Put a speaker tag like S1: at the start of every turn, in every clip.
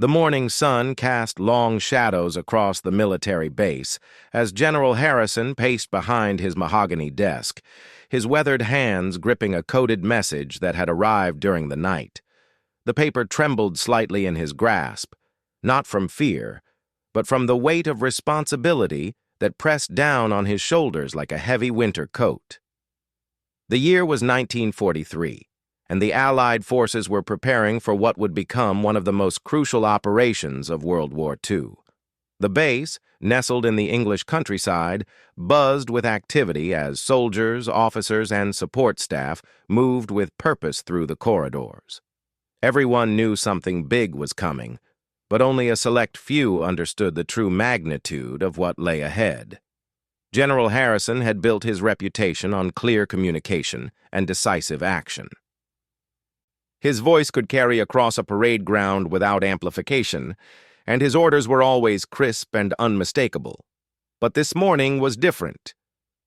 S1: The morning sun cast long shadows across the military base as General Harrison paced behind his mahogany desk, his weathered hands gripping a coded message that had arrived during the night. The paper trembled slightly in his grasp, not from fear, but from the weight of responsibility that pressed down on his shoulders like a heavy winter coat. The year was 1943. And the Allied forces were preparing for what would become one of the most crucial operations of World War II. The base, nestled in the English countryside, buzzed with activity as soldiers, officers, and support staff moved with purpose through the corridors. Everyone knew something big was coming, but only a select few understood the true magnitude of what lay ahead. General Harrison had built his reputation on clear communication and decisive action. His voice could carry across a parade ground without amplification, and his orders were always crisp and unmistakable. But this morning was different.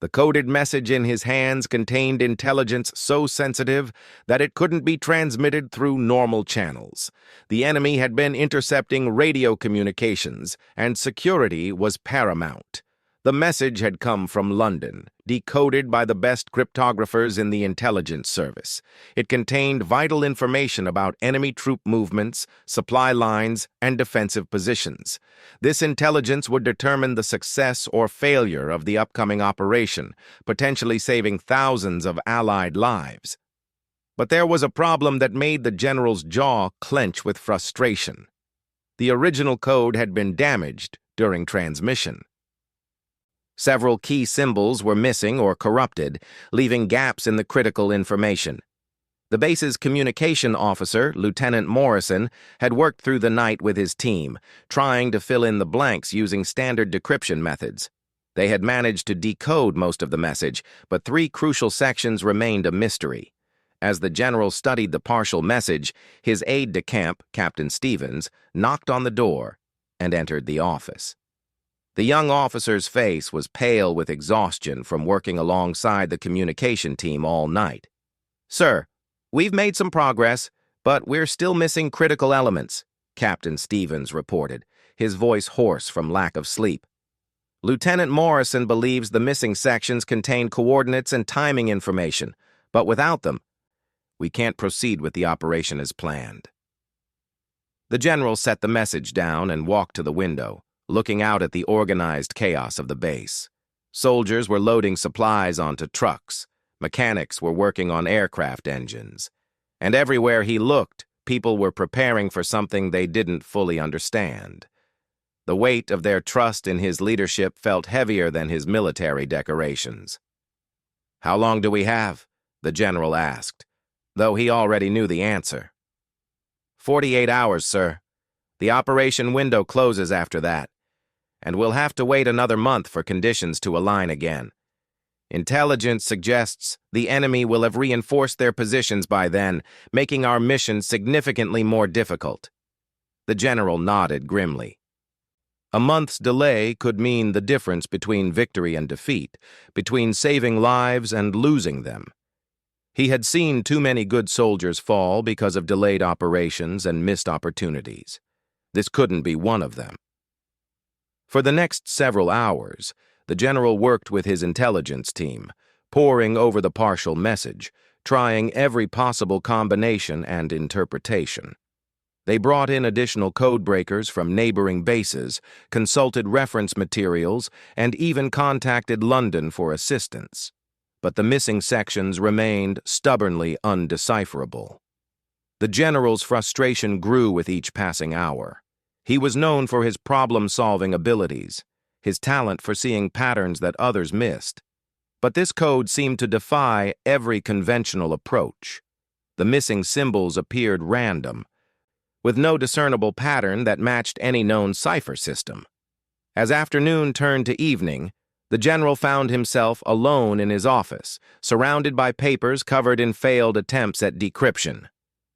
S1: The coded message in his hands contained intelligence so sensitive that it couldn't be transmitted through normal channels. The enemy had been intercepting radio communications, and security was paramount. The message had come from London, decoded by the best cryptographers in the intelligence service. It contained vital information about enemy troop movements, supply lines, and defensive positions. This intelligence would determine the success or failure of the upcoming operation, potentially saving thousands of Allied lives. But there was a problem that made the general's jaw clench with frustration. The original code had been damaged during transmission. Several key symbols were missing or corrupted, leaving gaps in the critical information. The base's communication officer, Lieutenant Morrison, had worked through the night with his team, trying to fill in the blanks using standard decryption methods. They had managed to decode most of the message, but three crucial sections remained a mystery. As the general studied the partial message, his aide-de-camp, Captain Stevens, knocked on the door and entered the office. The young officer's face was pale with exhaustion from working alongside the communication team all night. "Sir, we've made some progress, but we're still missing critical elements," Captain Stevens reported, his voice hoarse from lack of sleep. "Lieutenant Morrison believes the missing sections contain coordinates and timing information, but without them, we can't proceed with the operation as planned." The general set the message down and walked to the window, looking out at the organized chaos of the base. Soldiers were loading supplies onto trucks, mechanics were working on aircraft engines, and everywhere he looked, people were preparing for something they didn't fully understand. The weight of their trust in his leadership felt heavier than his military decorations. "How long do we have?" the general asked, though he already knew the answer. 48 hours, sir. The operation window closes after that, and we'll have to wait another month for conditions to align again. Intelligence suggests the enemy will have reinforced their positions by then, making our mission significantly more difficult. The general nodded grimly. A month's delay could mean the difference between victory and defeat, between saving lives and losing them. He had seen too many good soldiers fall because of delayed operations and missed opportunities. This couldn't be one of them. For the next several hours, the general worked with his intelligence team, poring over the partial message, trying every possible combination and interpretation. They brought in additional code breakers from neighboring bases, consulted reference materials, and even contacted London for assistance. But the missing sections remained stubbornly undecipherable. The general's frustration grew with each passing hour. He was known for his problem-solving abilities, his talent for seeing patterns that others missed. But this code seemed to defy every conventional approach. The missing symbols appeared random, with no discernible pattern that matched any known cipher system. As afternoon turned to evening, the general found himself alone in his office, surrounded by papers covered in failed attempts at decryption.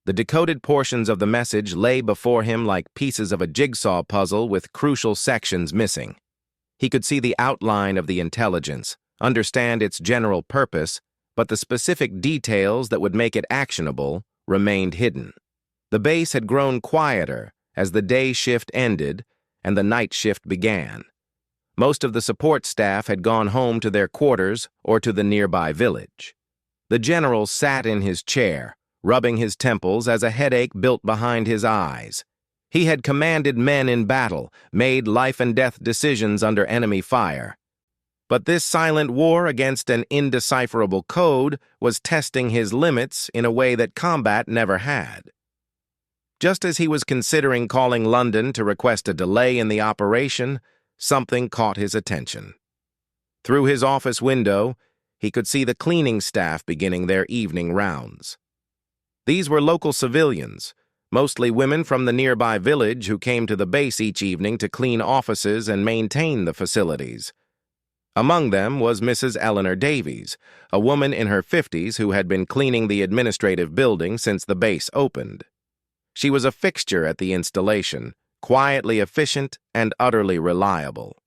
S1: The decoded portions of the message lay before him like pieces of a jigsaw puzzle with crucial sections missing. He could see the outline of the intelligence, understand its general purpose, but the specific details that would make it actionable remained hidden. The base had grown quieter as the day shift ended and the night shift began. Most of the support staff had gone home to their quarters or to the nearby village. The general sat in his chair, rubbing his temples as a headache built behind his eyes. He had commanded men in battle, made life-and-death decisions under enemy fire. But this silent war against an indecipherable code was testing his limits in a way that combat never had. Just as he was considering calling London to request a delay in the operation, something caught his attention. Through his office window, he could see the cleaning staff beginning their evening rounds. These were local civilians, mostly women from the nearby village who came to the base each evening to clean offices and maintain the facilities. Among them was Mrs. Eleanor Davies, a woman in her 50s who had been cleaning the administrative building since the base opened. She was a fixture at the installation, quietly efficient and utterly reliable.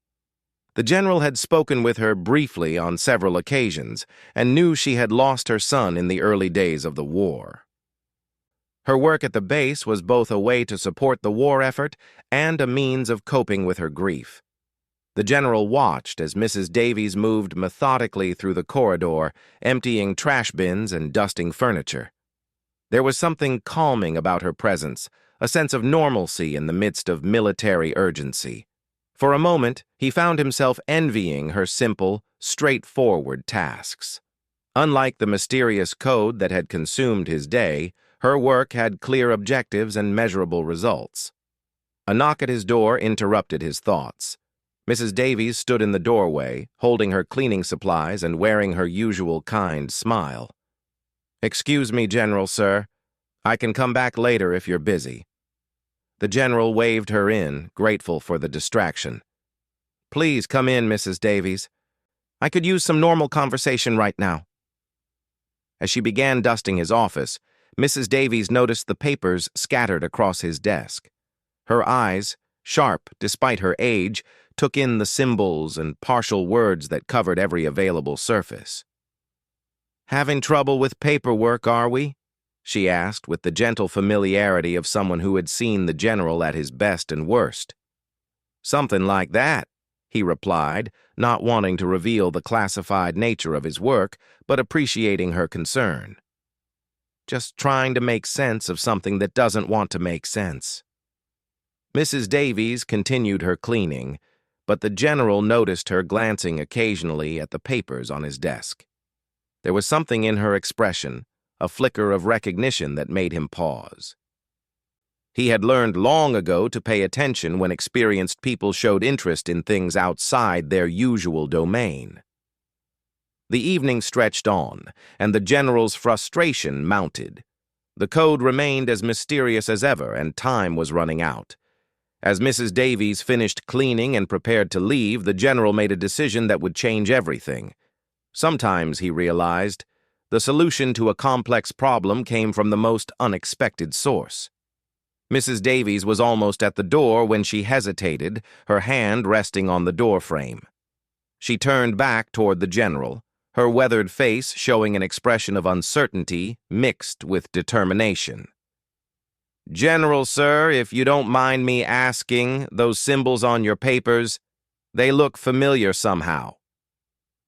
S1: The general had spoken with her briefly on several occasions and knew she had lost her son in the early days of the war. Her work at the base was both a way to support the war effort and a means of coping with her grief. The general watched as Mrs. Davies moved methodically through the corridor, emptying trash bins and dusting furniture. There was something calming about her presence, a sense of normalcy in the midst of military urgency. For a moment, he found himself envying her simple, straightforward tasks. Unlike the mysterious code that had consumed his day, her work had clear objectives and measurable results. A knock at his door interrupted his thoughts. Mrs. Davies stood in the doorway, holding her cleaning supplies and wearing her usual kind smile. "Excuse me, General, sir. I can come back later if you're busy." The general waved her in, grateful for the distraction. "Please come in, Mrs. Davies. I could use some normal conversation right now." As she began dusting his office, Mrs. Davies noticed the papers scattered across his desk. Her eyes, sharp despite her age, took in the symbols and partial words that covered every available surface. "Having trouble with paperwork, are we?" she asked with the gentle familiarity of someone who had seen the general at his best and worst. "Something like that," he replied, not wanting to reveal the classified nature of his work, but appreciating her concern. "Just trying to make sense of something that doesn't want to make sense." Mrs. Davies continued her cleaning, but the general noticed her glancing occasionally at the papers on his desk. There was something in her expression, a flicker of recognition that made him pause. He had learned long ago to pay attention when experienced people showed interest in things outside their usual domain. The evening stretched on, and the general's frustration mounted. The code remained as mysterious as ever, and time was running out. As Mrs. Davies finished cleaning and prepared to leave, the general made a decision that would change everything. Sometimes, he realized, the solution to a complex problem came from the most unexpected source. Mrs. Davies was almost at the door when she hesitated, her hand resting on the doorframe. She turned back toward the general, her weathered face showing an expression of uncertainty mixed with determination. "General, sir, if you don't mind me asking, those symbols on your papers, they look familiar somehow."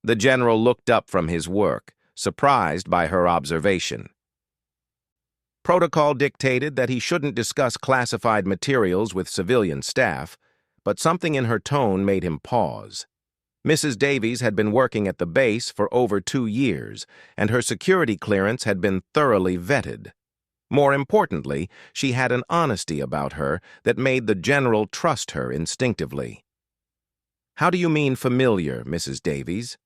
S1: The general looked up from his work, surprised by her observation. Protocol dictated that he shouldn't discuss classified materials with civilian staff, but something in her tone made him pause. Mrs. Davies had been working at the base for over 2 years, and her security clearance had been thoroughly vetted. More importantly, she had an honesty about her that made the general trust her instinctively. "How do you mean familiar, Mrs. Davies?"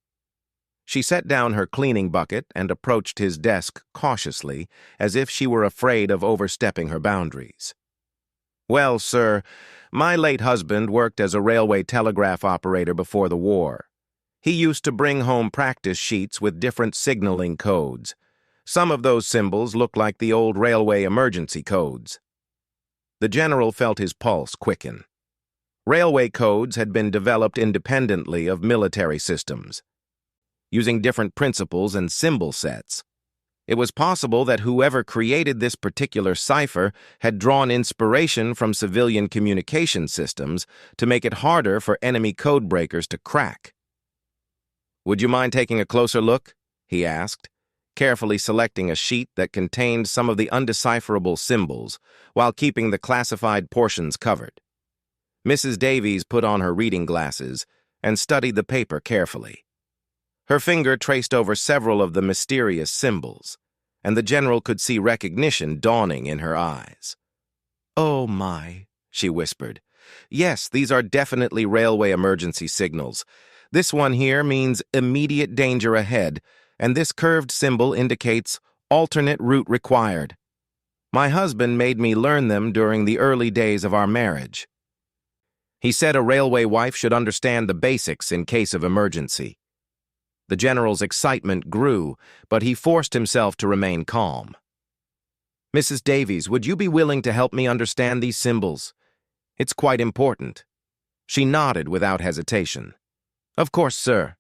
S1: She set down her cleaning bucket and approached his desk cautiously, as if she were afraid of overstepping her boundaries. "Well, sir, my late husband worked as a railway telegraph operator before the war. He used to bring home practice sheets with different signaling codes. Some of those symbols look like the old railway emergency codes." The general felt his pulse quicken. Railway codes had been developed independently of military systems, using different principles and symbol sets. It was possible that whoever created this particular cipher had drawn inspiration from civilian communication systems to make it harder for enemy codebreakers to crack. "Would you mind taking a closer look?" he asked, carefully selecting a sheet that contained some of the undecipherable symbols while keeping the classified portions covered. Mrs. Davies put on her reading glasses and studied the paper carefully. Her finger traced over several of the mysterious symbols, and the general could see recognition dawning in her eyes. "Oh my," she whispered. "Yes, these are definitely railway emergency signals. This one here means immediate danger ahead, and this curved symbol indicates alternate route required. My husband made me learn them during the early days of our marriage. He said a railway wife should understand the basics in case of emergency." The general's excitement grew, but he forced himself to remain calm. "Mrs. Davies, would you be willing to help me understand these symbols? It's quite important." She nodded without hesitation. "Of course, sir.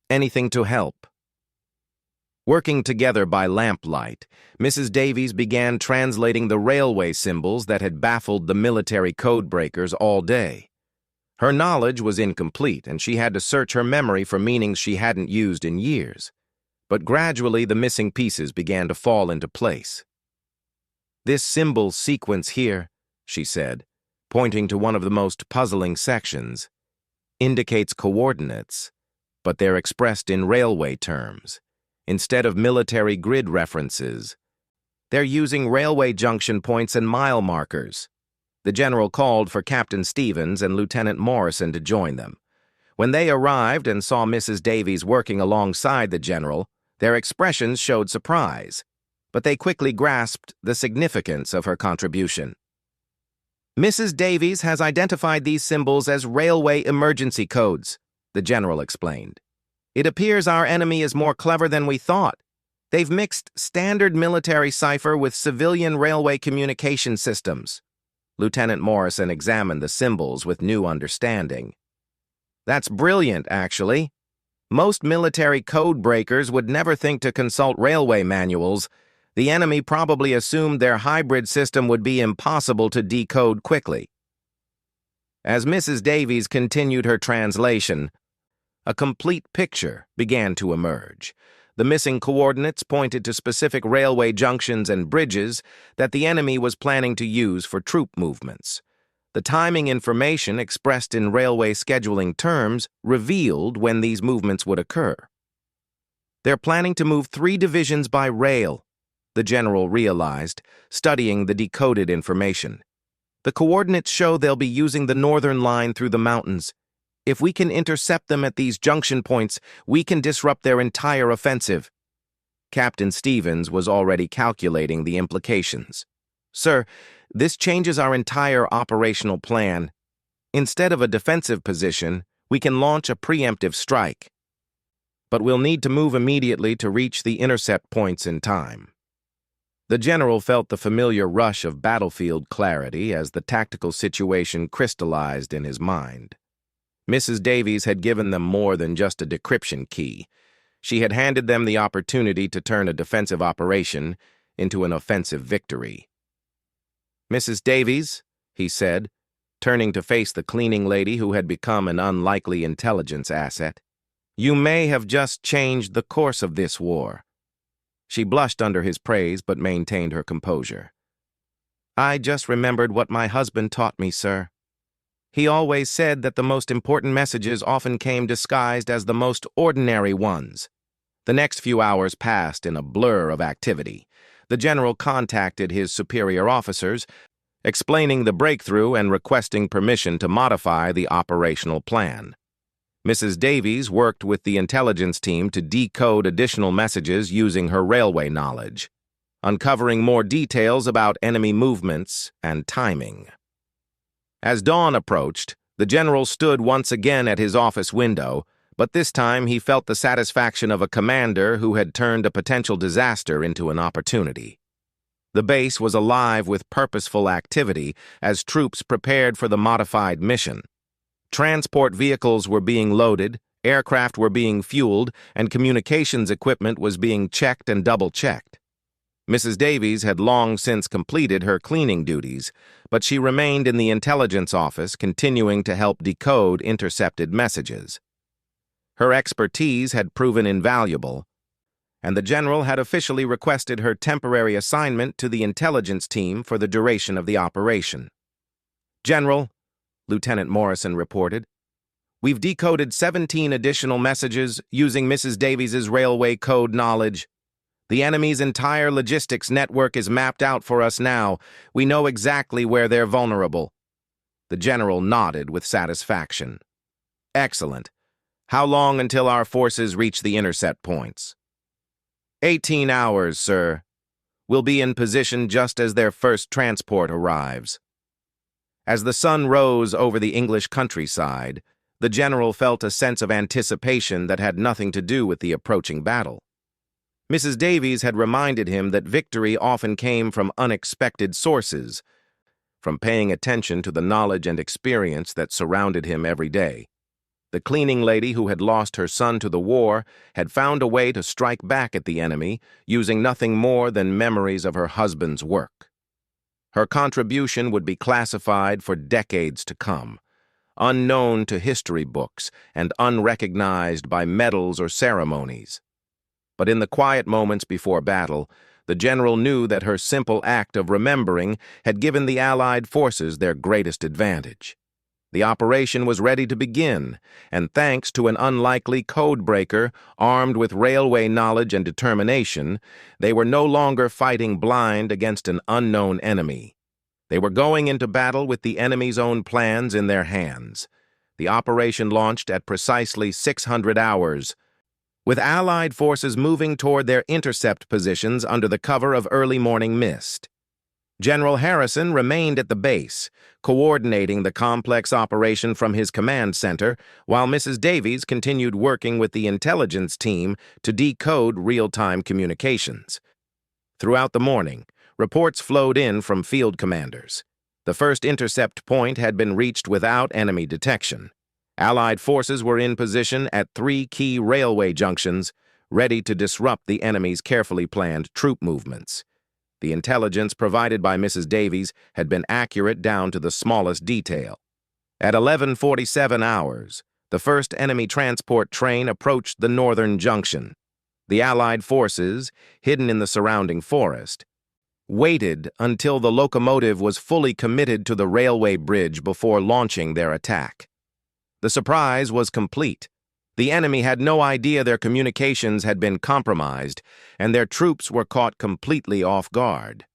S1: Anything to help." Working together by lamplight, Mrs. Davies began translating the railway symbols that had baffled the military codebreakers all day. Her knowledge was incomplete, and she had to search her memory for meanings she hadn't used in years. But gradually the missing pieces began to fall into place. "This symbol sequence here," she said, pointing to one of the most puzzling sections, "indicates coordinates, but they're expressed in railway terms. Instead of military grid references, they're using railway junction points and mile markers." The general called for Captain Stevens and Lieutenant Morrison to join them. When they arrived and saw Mrs. Davies working alongside the general, their expressions showed surprise, but they quickly grasped the significance of her contribution. "Mrs. Davies has identified these symbols as railway emergency codes," the general explained. "It appears our enemy is more clever than we thought. They've mixed standard military cipher with civilian railway communication systems." Lieutenant Morrison examined the symbols with new understanding. "That's brilliant, actually. Most military code breakers would never think to consult railway manuals. The enemy probably assumed their hybrid system would be impossible to decode quickly." As Mrs. Davies continued her translation, a complete picture began to emerge. The missing coordinates pointed to specific railway junctions and bridges that the enemy was planning to use for troop movements. The timing information expressed in railway scheduling terms revealed when these movements would occur. "They're planning to move 3 divisions by rail," the general realized, studying the decoded information. "The coordinates show they'll be using the northern line through the mountains. If we can intercept them at these junction points, we can disrupt their entire offensive." Captain Stevens was already calculating the implications. "Sir, this changes our entire operational plan. Instead of a defensive position, we can launch a preemptive strike. But we'll need to move immediately to reach the intercept points in time." The general felt the familiar rush of battlefield clarity as the tactical situation crystallized in his mind. Mrs. Davies had given them more than just a decryption key. She had handed them the opportunity to turn a defensive operation into an offensive victory. "Mrs. Davies," he said, turning to face the cleaning lady who had become an unlikely intelligence asset, "you may have just changed the course of this war." She blushed under his praise but maintained her composure. "I just remembered what my husband taught me, sir. He always said that the most important messages often came disguised as the most ordinary ones." The next few hours passed in a blur of activity. The general contacted his superior officers, explaining the breakthrough and requesting permission to modify the operational plan. Mrs. Davies worked with the intelligence team to decode additional messages using her railway knowledge, uncovering more details about enemy movements and timing. As dawn approached, the general stood once again at his office window, but this time he felt the satisfaction of a commander who had turned a potential disaster into an opportunity. The base was alive with purposeful activity as troops prepared for the modified mission. Transport vehicles were being loaded, Aircraft were being fueled, and communications equipment was being checked and double-checked. Mrs. Davies had long since completed her cleaning duties, but she remained in the intelligence office, continuing to help decode intercepted messages. Her expertise had proven invaluable, and the general had officially requested her temporary assignment to the intelligence team for the duration of the operation. "General," Lieutenant Morrison reported, "we've decoded 17 additional messages using Mrs. Davies's railway code knowledge. The enemy's entire logistics network is mapped out for us now. We know exactly where they're vulnerable." The general nodded with satisfaction. "Excellent. How long until our forces reach the intercept points?" 18 hours, sir. We'll be in position just as their first transport arrives." As the sun rose over the English countryside, the general felt a sense of anticipation that had nothing to do with the approaching battle. Mrs. Davies had reminded him that victory often came from unexpected sources, from paying attention to the knowledge and experience that surrounded him every day. The cleaning lady who had lost her son to the war had found a way to strike back at the enemy, using nothing more than memories of her husband's work. Her contribution would be classified for decades to come, unknown to history books and unrecognized by medals or ceremonies. But in the quiet moments before battle, the general knew that her simple act of remembering had given the Allied forces their greatest advantage. The operation was ready to begin, and thanks to an unlikely codebreaker armed with railway knowledge and determination, they were no longer fighting blind against an unknown enemy. They were going into battle with the enemy's own plans in their hands. The operation launched at precisely 600 hours, with Allied forces moving toward their intercept positions under the cover of early morning mist. General Harrison remained at the base, coordinating the complex operation from his command center, while Mrs. Davies continued working with the intelligence team to decode real-time communications. Throughout the morning, reports flowed in from field commanders. The first intercept point had been reached without enemy detection. Allied forces were in position at 3 key railway junctions, ready to disrupt the enemy's carefully planned troop movements. The intelligence provided by Mrs. Davies had been accurate down to the smallest detail. At 11:47 hours, the first enemy transport train approached the northern junction. The Allied forces, hidden in the surrounding forest, waited until the locomotive was fully committed to the railway bridge before launching their attack. The surprise was complete. The enemy had no idea their communications had been compromised, and their troops were caught completely off guard.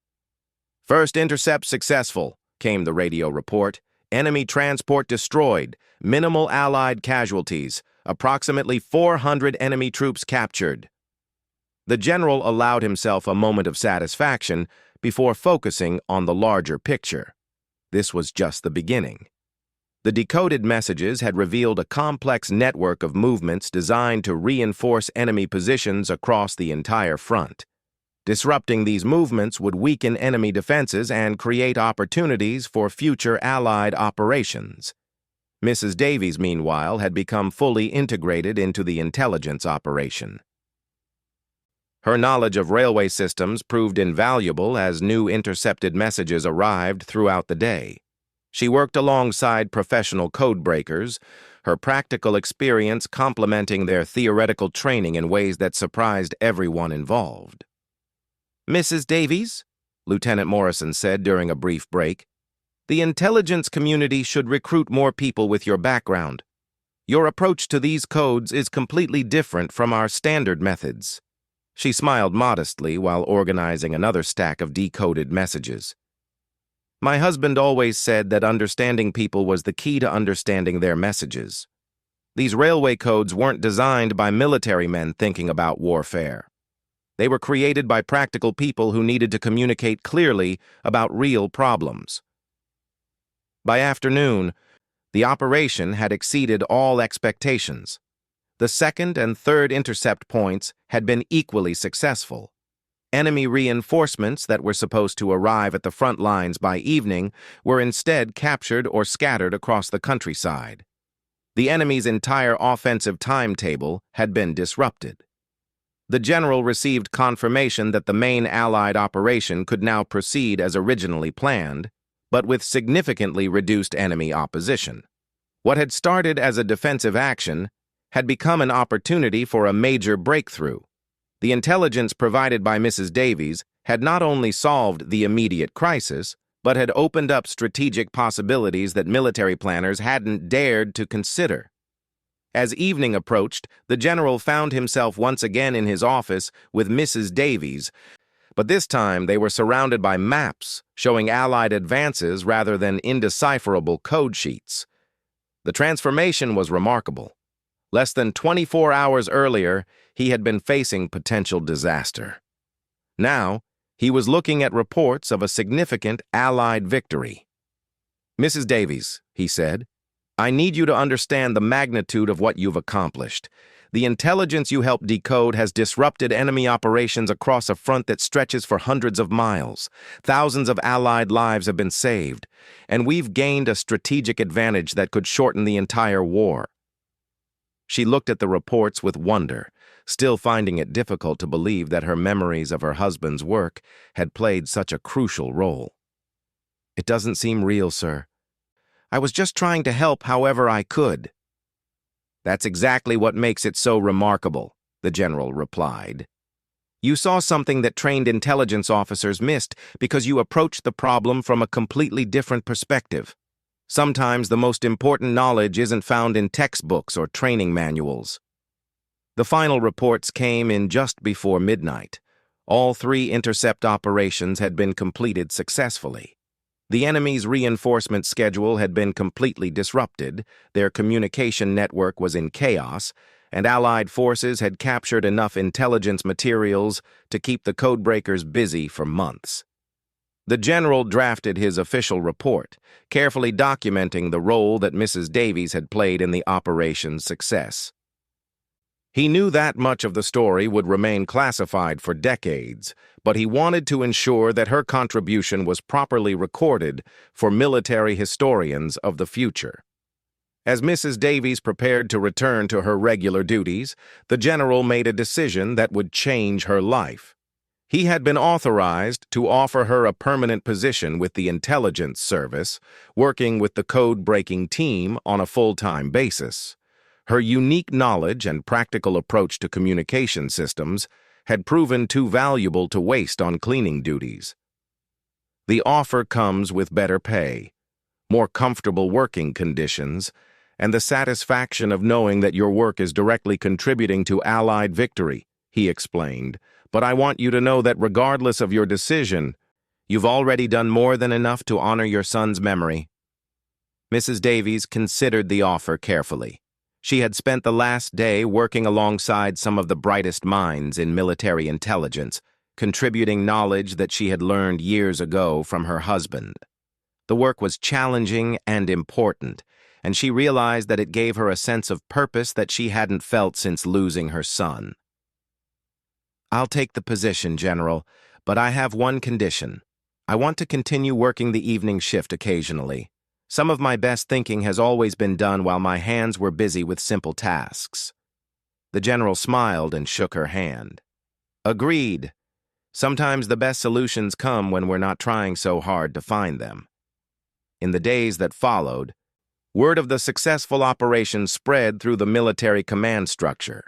S1: "First intercept successful," came the radio report. "Enemy transport destroyed. Minimal Allied casualties. Approximately 400 enemy troops captured." The general allowed himself a moment of satisfaction before focusing on the larger picture. This was just the beginning. The decoded messages had revealed a complex network of movements designed to reinforce enemy positions across the entire front. Disrupting these movements would weaken enemy defenses and create opportunities for future Allied operations. Mrs. Davies, meanwhile, had become fully integrated into the intelligence operation. Her knowledge of railway systems proved invaluable as new intercepted messages arrived throughout the day. She worked alongside professional codebreakers, her practical experience complementing their theoretical training in ways that surprised everyone involved. "Mrs. Davies," Lieutenant Morrison said during a brief break, "the intelligence community should recruit more people with your background. Your approach to these codes is completely different from our standard methods." She smiled modestly while organizing another stack of decoded messages. "My husband always said that understanding people was the key to understanding their messages. These railway codes weren't designed by military men thinking about warfare. They were created by practical people who needed to communicate clearly about real problems." By afternoon, the operation had exceeded all expectations. The second and third intercept points had been equally successful. Enemy reinforcements that were supposed to arrive at the front lines by evening were instead captured or scattered across the countryside. The enemy's entire offensive timetable had been disrupted. The general received confirmation that the main Allied operation could now proceed as originally planned, but with significantly reduced enemy opposition. What had started as a defensive action had become an opportunity for a major breakthrough. The intelligence provided by Mrs. Davies had not only solved the immediate crisis, but had opened up strategic possibilities that military planners hadn't dared to consider. As evening approached, the general found himself once again in his office with Mrs. Davies, but this time they were surrounded by maps showing Allied advances rather than indecipherable code sheets. The transformation was remarkable. Less than 24 hours earlier, he had been facing potential disaster. Now, he was looking at reports of a significant Allied victory. "Mrs. Davies," he said, "I need you to understand the magnitude of what you've accomplished. The intelligence you helped decode has disrupted enemy operations across a front that stretches for hundreds of miles. Thousands of Allied lives have been saved, and we've gained a strategic advantage that could shorten the entire war." She looked at the reports with wonder, still finding it difficult to believe that her memories of her husband's work had played such a crucial role. "It doesn't seem real, sir. I was just trying to help however I could." "That's exactly what makes it so remarkable," the general replied. "You saw something that trained intelligence officers missed because you approached the problem from a completely different perspective. Sometimes the most important knowledge isn't found in textbooks or training manuals." The final reports came in just before midnight. All 3 intercept operations had been completed successfully. The enemy's reinforcement schedule had been completely disrupted, their communication network was in chaos, and Allied forces had captured enough intelligence materials to keep the codebreakers busy for months. The general drafted his official report, carefully documenting the role that Mrs. Davies had played in the operation's success. He knew that much of the story would remain classified for decades, but he wanted to ensure that her contribution was properly recorded for military historians of the future. As Mrs. Davies prepared to return to her regular duties, the general made a decision that would change her life. He had been authorized to offer her a permanent position with the intelligence service, working with the code-breaking team on a full-time basis. Her unique knowledge and practical approach to communication systems had proven too valuable to waste on cleaning duties. The offer comes with better pay, more comfortable working conditions, and the satisfaction of knowing that your work is directly contributing to Allied victory, he explained. "But I want you to know that regardless of your decision, you've already done more than enough to honor your son's memory." Mrs. Davies considered the offer carefully. She had spent the last day working alongside some of the brightest minds in military intelligence, contributing knowledge that she had learned years ago from her husband. The work was challenging and important, and she realized that it gave her a sense of purpose that she hadn't felt since losing her son. "I'll take the position, General, but I have one condition. I want to continue working the evening shift occasionally. Some of my best thinking has always been done while my hands were busy with simple tasks." The general smiled and shook her hand. "Agreed. Sometimes the best solutions come when we're not trying so hard to find them." In the days that followed, word of the successful operation spread through the military command structure.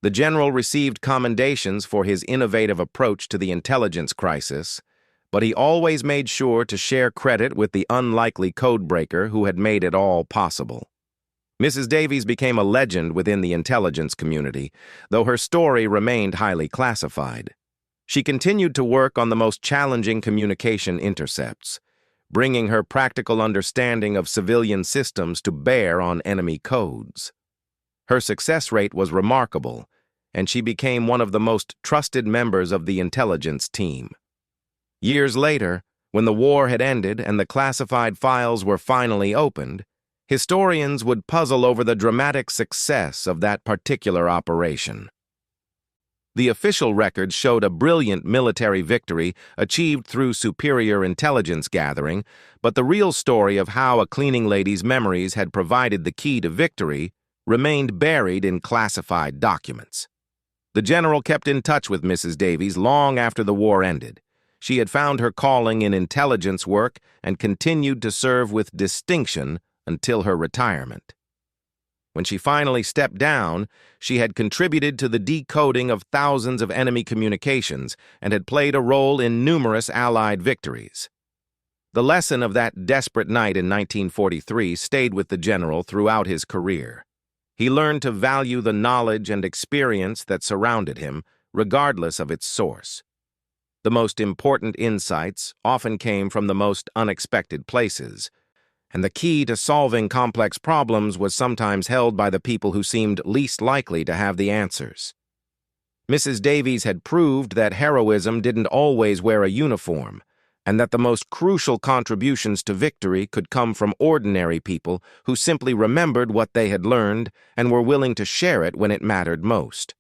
S1: The general received commendations for his innovative approach to the intelligence crisis, but he always made sure to share credit with the unlikely codebreaker who had made it all possible. Mrs. Davies became a legend within the intelligence community, though her story remained highly classified. She continued to work on the most challenging communication intercepts, bringing her practical understanding of civilian systems to bear on enemy codes. Her success rate was remarkable, and she became one of the most trusted members of the intelligence team. Years later, when the war had ended and the classified files were finally opened, historians would puzzle over the dramatic success of that particular operation. The official records showed a brilliant military victory achieved through superior intelligence gathering, but the real story of how a cleaning lady's memories had provided the key to victory remained buried in classified documents. The general kept in touch with Mrs. Davies long after the war ended. She had found her calling in intelligence work and continued to serve with distinction until her retirement. When she finally stepped down, she had contributed to the decoding of thousands of enemy communications and had played a role in numerous Allied victories. The lesson of that desperate night in 1943 stayed with the general throughout his career. He learned to value the knowledge and experience that surrounded him, regardless of its source. The most important insights often came from the most unexpected places, and the key to solving complex problems was sometimes held by the people who seemed least likely to have the answers. Mrs. Davies had proved that heroism didn't always wear a uniform, and that the most crucial contributions to victory could come from ordinary people who simply remembered what they had learned and were willing to share it when it mattered most.